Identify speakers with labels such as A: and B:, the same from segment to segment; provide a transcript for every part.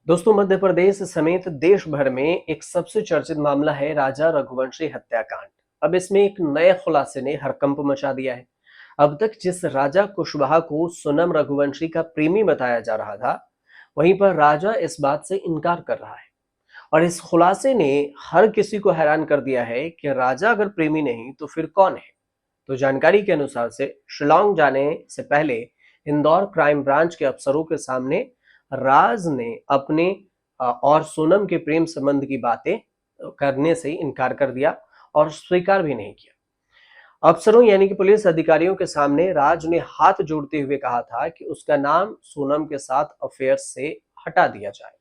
A: दोस्तों, मध्य प्रदेश समेत देश भर में एक सबसे चर्चित मामला है राजा रघुवंशी हत्याकांड। अब इसमें एक नए खुलासे ने हड़कंप मचा दिया है। अब तक जिस राजा कुशवाहा को सोनम रघुवंशी का प्रेमी बताया जा रहा था, वहीं पर राजा इस बात से इनकार कर रहा है। और इस खुलासे ने हर किसी को हैरान कर दिया है कि राजा अगर प्रेमी नहीं तो फिर कौन है। तो जानकारी के अनुसार से शिलोंग जाने से पहले इंदौर क्राइम ब्रांच के अफसरों के सामने राज ने अपने और सोनम के प्रेम संबंध की बातें करने से इनकार कर दिया और स्वीकार भी नहीं किया। अफसरों यानी कि पुलिस अधिकारियों के सामने राज ने हाथ जोड़ते हुए कहा था कि उसका नाम सोनम के साथ अफेयर से हटा दिया जाए।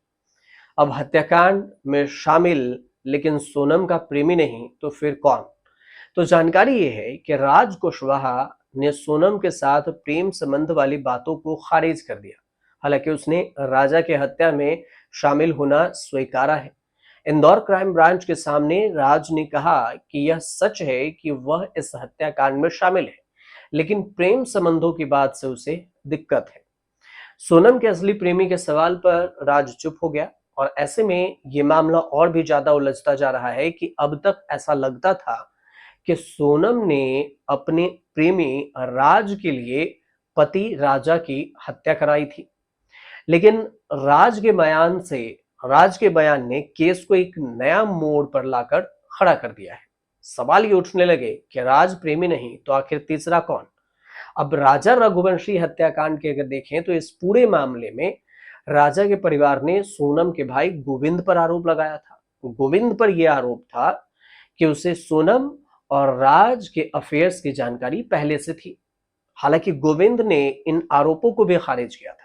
A: अब हत्याकांड में शामिल लेकिन सोनम का प्रेमी नहीं तो फिर कौन? तो जानकारी ये है कि राज कुशवाहा ने सोनम के साथ प्रेम संबंध वाली बातों को खारिज कर दिया। हालांकि उसने राजा के हत्या में शामिल होना स्वीकारा है। इंदौर क्राइम ब्रांच के सामने राज ने कहा कि यह सच है कि वह इस हत्याकांड में शामिल है, लेकिन प्रेम संबंधों की बात से उसे दिक्कत है। सोनम के असली प्रेमी के सवाल पर राज चुप हो गया और ऐसे में ये मामला और भी ज्यादा उलझता जा रहा है कि अब तक ऐसा लगता था कि सोनम ने अपने प्रेमी राज के लिए पति राजा की हत्या कराई थी। लेकिन राज के बयान से राज के बयान ने केस को एक नया मोड़ पर लाकर खड़ा कर दिया है। सवाल ये उठने लगे कि राज प्रेमी नहीं तो आखिर तीसरा कौन? अब राजा रघुवंशी हत्याकांड के अगर देखें तो इस पूरे मामले में राजा के परिवार ने सोनम के भाई गोविंद पर आरोप लगाया था। गोविंद पर यह आरोप था कि उसे सोनम और राज के अफेयर्स की जानकारी पहले से थी। हालांकि गोविंद ने इन आरोपों को भी खारिज किया था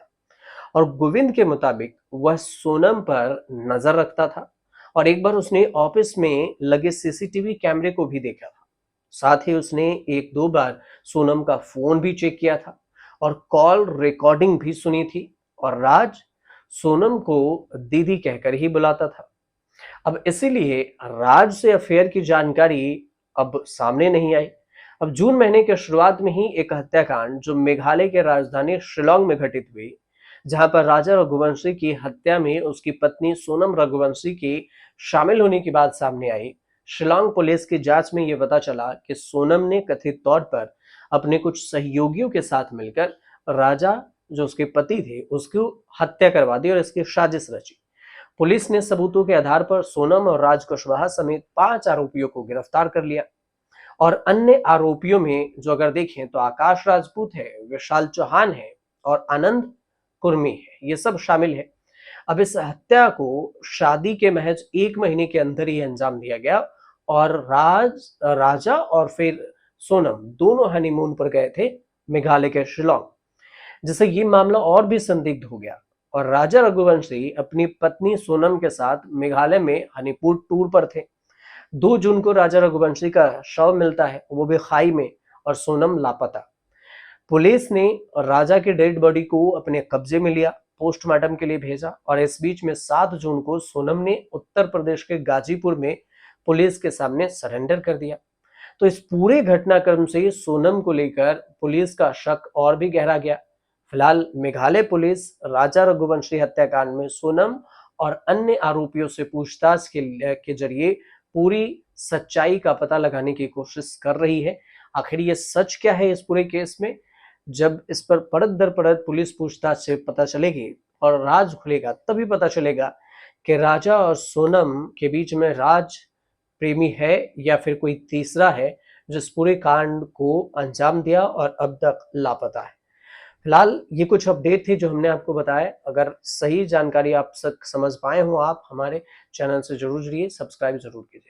A: और गोविंद के मुताबिक वह सोनम पर नजर रखता था और एक बार उसने ऑफिस में लगे सीसीटीवी कैमरे को भी देखा था। साथ ही उसने एक दो बार सोनम का फोन भी चेक किया था और कॉल रिकॉर्डिंग भी सुनी थी। और राज सोनम को दीदी कहकर ही बुलाता था। अब इसीलिए राज से अफेयर की जानकारी अब सामने नहीं आई। अब जून महीने के शुरुआत में ही एक हत्याकांड जो मेघालय के राजधानी शिलोंग में घटित हुई, जहां पर राजा रघुवंशी की हत्या में उसकी पत्नी सोनम रघुवंशी के शामिल होने की बात सामने आई। शिलोंग पुलिस की जांच में यह पता चला कि सोनम ने कथित तौर पर अपने कुछ सहयोगियों के साथ मिलकर राजा जो उसके पति थे उसकी हत्या करवा दी और इसकी साजिश रची। पुलिस ने सबूतों के आधार पर सोनम और राज कुशवाहा समेत 5 आरोपियों को गिरफ्तार कर लिया। और अन्य आरोपियों में जो अगर देखें तो आकाश राजपूत है, विशाल चौहान है और आनंद कुर्मी है, ये सब शामिल है। अब इस हत्या को शादी के महज 1 महीने के अंदर ही अंजाम दिया गया और राजा और फिर सोनम दोनों हनीमून पर गए थे मेघालय के शिलोंग, जिससे ये मामला और भी संदिग्ध हो गया। और राजा रघुवंशी अपनी पत्नी सोनम के साथ मेघालय में हनीमून टूर पर थे। 2 जून को राजा रघुवंशी का शव मिलता है, वो भी खाई में, और सोनम लापता। पुलिस ने राजा की डेड बॉडी को अपने कब्जे में लिया, पोस्टमार्टम के लिए भेजा और इस बीच में 7 जून को सोनम ने उत्तर प्रदेश के गाजीपुर में पुलिस के सामने सरेंडर कर दिया। तो इस पूरे घटनाक्रम से सोनम को लेकर पुलिस का शक और भी गहरा गया। फिलहाल मेघालय पुलिस राजा रघुवंशी हत्याकांड में सोनम और अन्य आरोपियों से पूछताछ के जरिए पूरी सच्चाई का पता लगाने की कोशिश कर रही है। आखिर ये सच क्या है इस पूरे केस में? जब इस पर परत दर परत पुलिस पूछताछ से पता चलेगी और राज खुलेगा, तभी पता चलेगा कि राजा और सोनम के बीच में राज प्रेमी है या फिर कोई तीसरा है जिस पूरे कांड को अंजाम दिया और अब तक लापता है। फिलहाल ये कुछ अपडेट थे जो हमने आपको बताया। अगर सही जानकारी आप समझ पाए हो, आप हमारे चैनल से जरूर जुड़िए, सब्सक्राइब जरूर कीजिए।